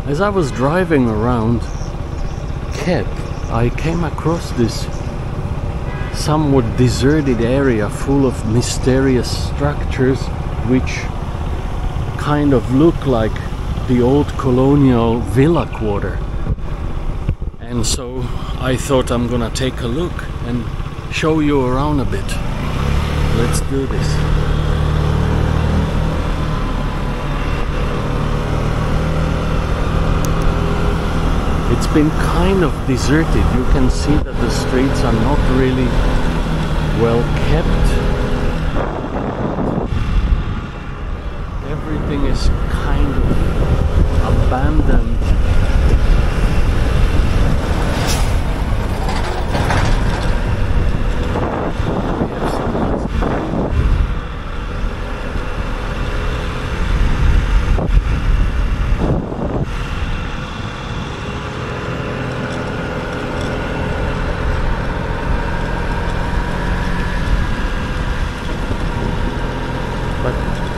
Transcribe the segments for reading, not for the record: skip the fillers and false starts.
As I was driving around Kep, I came across this somewhat deserted area full of mysterious structures which kind of look like the old colonial villa quarter. And so I thought I'm gonna take a look and show you around a bit. Let's do this. It's been kind of deserted. You can see that the streets are not really well kept. Everything is kind of abandoned.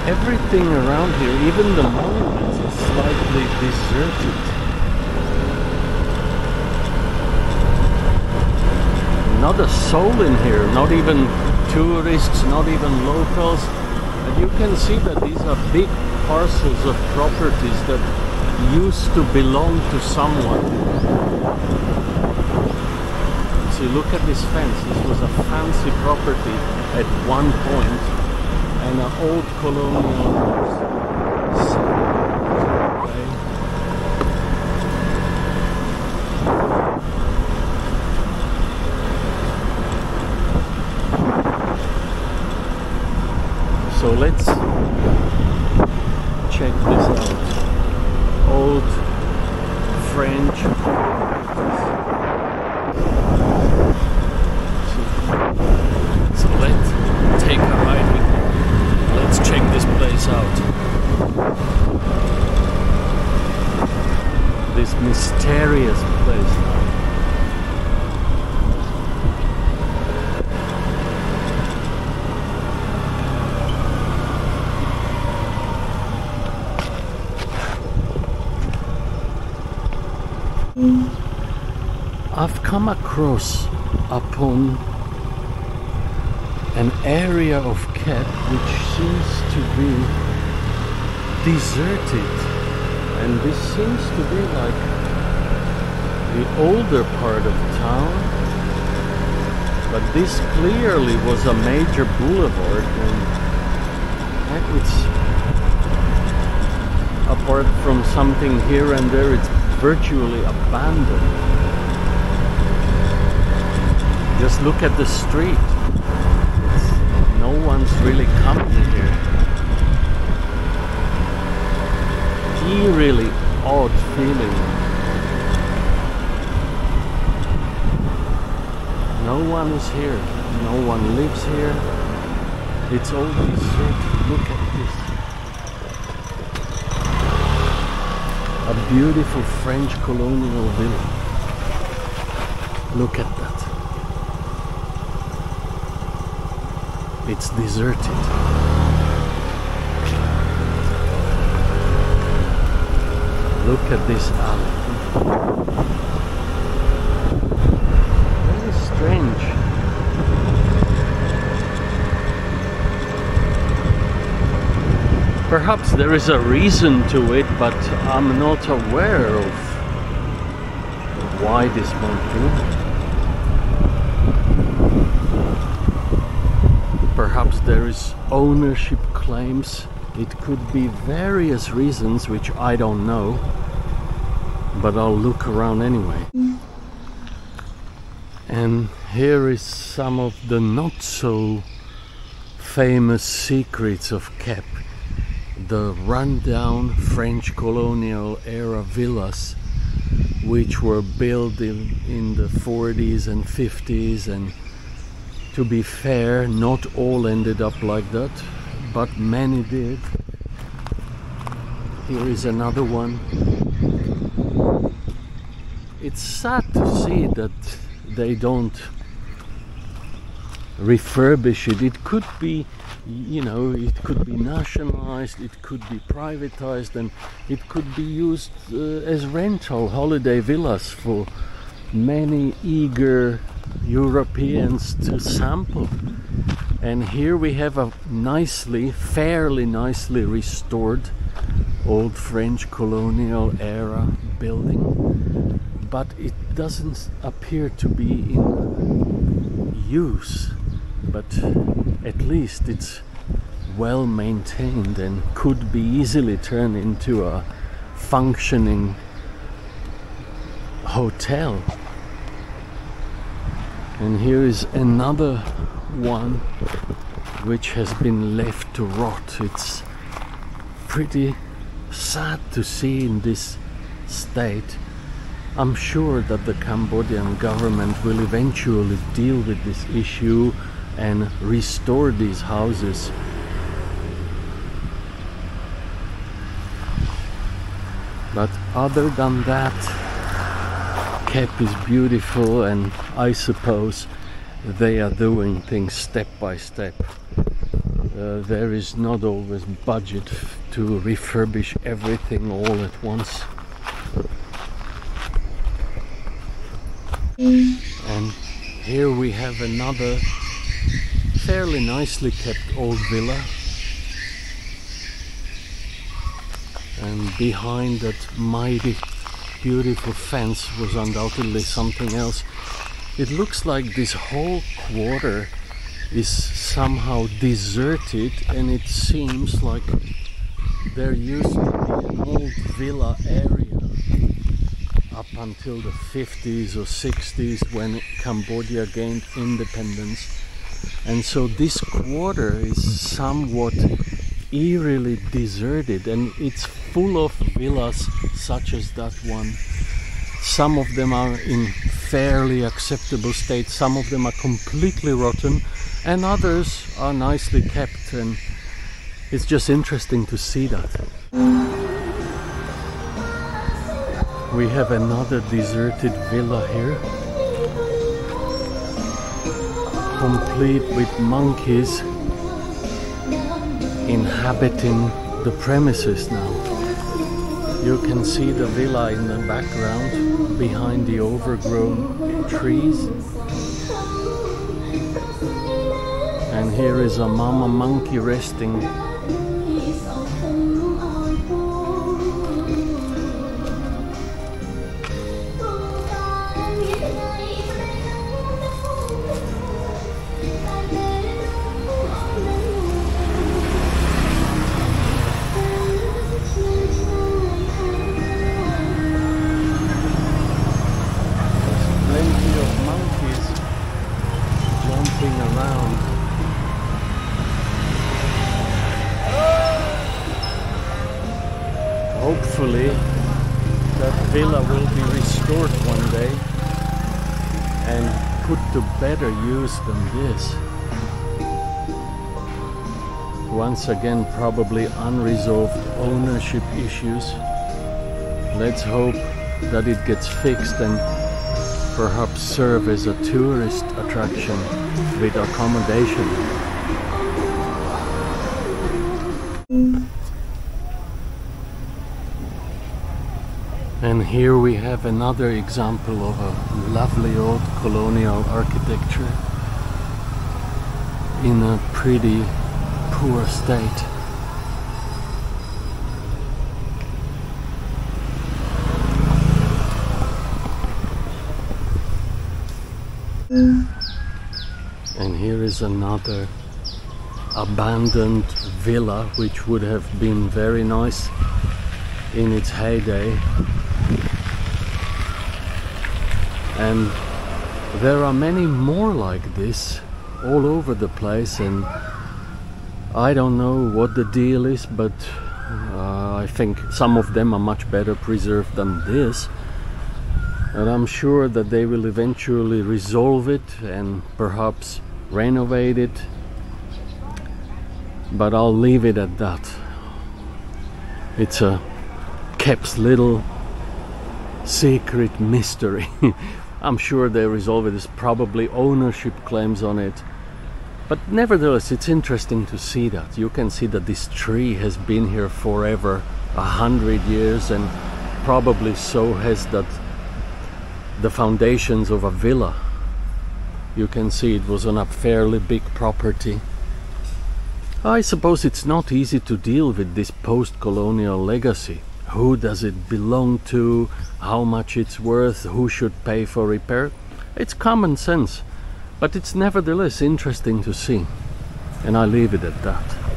Everything around here, even the monuments, is slightly deserted. Not a soul in here, not even tourists, not even locals. And you can see that these are big parcels of properties that used to belong to someone. So look at this fence. This was a fancy property at one point. And an old colonial way. So let's check this out. Old French. So let's take a ride with me. Let's check this place out. This mysterious place. I've come across upon an area of Kep which seems to be deserted, and this seems to be like the older part of town, but this clearly was a major boulevard, and it's, apart from something here and there, it's virtually abandoned. Just look at the street. No one's really coming here. Eerily odd feeling. No one is here. No one lives here. It's all deserted. Look at this. A beautiful French colonial villa. Look at that. It's deserted. Look at this alley. Very strange. Perhaps there is a reason to it, but I'm not aware of why this won't do. Perhaps there is ownership claims. It could be various reasons which I don't know, but I'll look around anyway. And here is some of the not so famous secrets of Kep. The rundown French colonial era villas which were built in the 40s and 50s, and to be fair, not all ended up like that, but many did. Here is another one. It's sad to see that they don't refurbish it. It could be, you know, it could be nationalized, it could be privatized, and it could be used as rental holiday villas for many eager Europeans to sample. And here we have a fairly nicely restored old French colonial era building, but it doesn't appear to be in use, but at least it's well maintained and could be easily turned into a functioning hotel. And here is another one which has been left to rot. It's pretty sad to see in this state. I'm sure that the Cambodian government will eventually deal with this issue and restore these houses. But other than that, Kep is beautiful, and I suppose they are doing things step by step. There is not always budget to refurbish everything all at once. And here we have another fairly nicely kept old villa. And behind that mighty beautiful fence was undoubtedly something else. It looks like this whole quarter is somehow deserted, and it seems like there used to be an old villa area up until the 50s or 60s when Cambodia gained independence. And so this quarter is somewhat eerily deserted, and it's full of villas such as that one. Some of them are in fairly acceptable state, some of them are completely rotten, and others are nicely kept, and it's just interesting to see that. We have another deserted villa here, complete with monkeys inhabiting the premises now. You can see the villa in the background behind the overgrown trees. And here is a mama monkey resting. Hopefully that villa will be restored one day and put to better use than this. Once again, probably unresolved ownership issues. Let's hope that it gets fixed and perhaps serve as a tourist attraction with accommodation. And here we have another example of a lovely old colonial architecture in a pretty poor state. And here is another abandoned villa which would have been very nice in its heyday. And there are many more like this all over the place, and I don't know what the deal is, but I think some of them are much better preserved than this, and I'm sure that they will eventually resolve it and perhaps renovate it, but I'll leave it at that. It's a Kep's little secret mystery. I'm sure they resolve it. There's probably ownership claims on it, But nevertheless, it's interesting to see that. You can see that this tree has been here forever, 100 years, and probably so has that the foundations of a villa. You can see it was on a fairly big property. I suppose it's not easy to deal with this post-colonial legacy. Who does it belong to? How much it's worth? Who should pay for repair? It's common sense, but it's nevertheless interesting to see. And I leave it at that.